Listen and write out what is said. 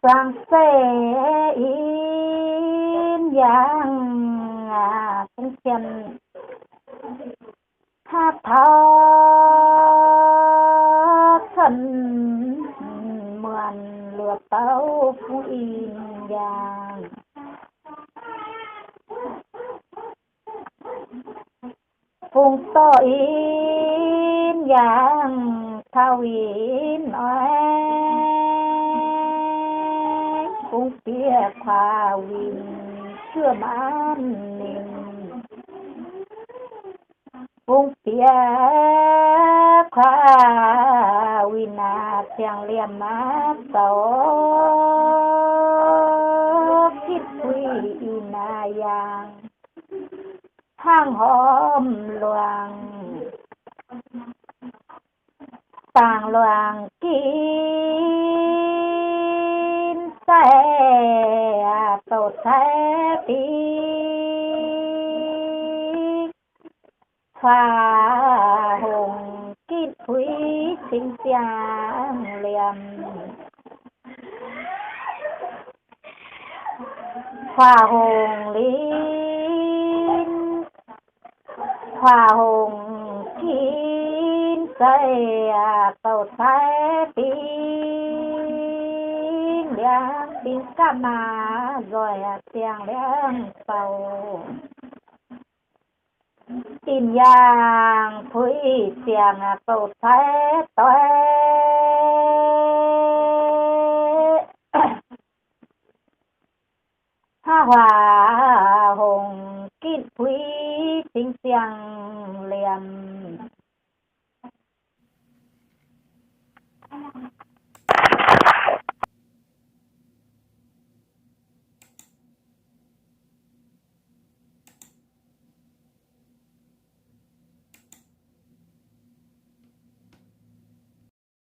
Toàn xe in vàng cũng chân hát thọ thân mượn lừa tấu phú in vàng phùng to in vàng thao in oai cũng tiếc hòa win chưa bán mình cũng tiếc hòa win chẳng liềm mát tàu kít quy na yang hang hòm loàng tàng loàng kín xe tổ xe tí hòa hùng kín quý sinh giang liềm hòa hùng lín hòa hùng kín xây tàu xe tín liang tín ca mà rồi tiếng liang tàu tin yang phui tiếng tàu xe toe ha hòa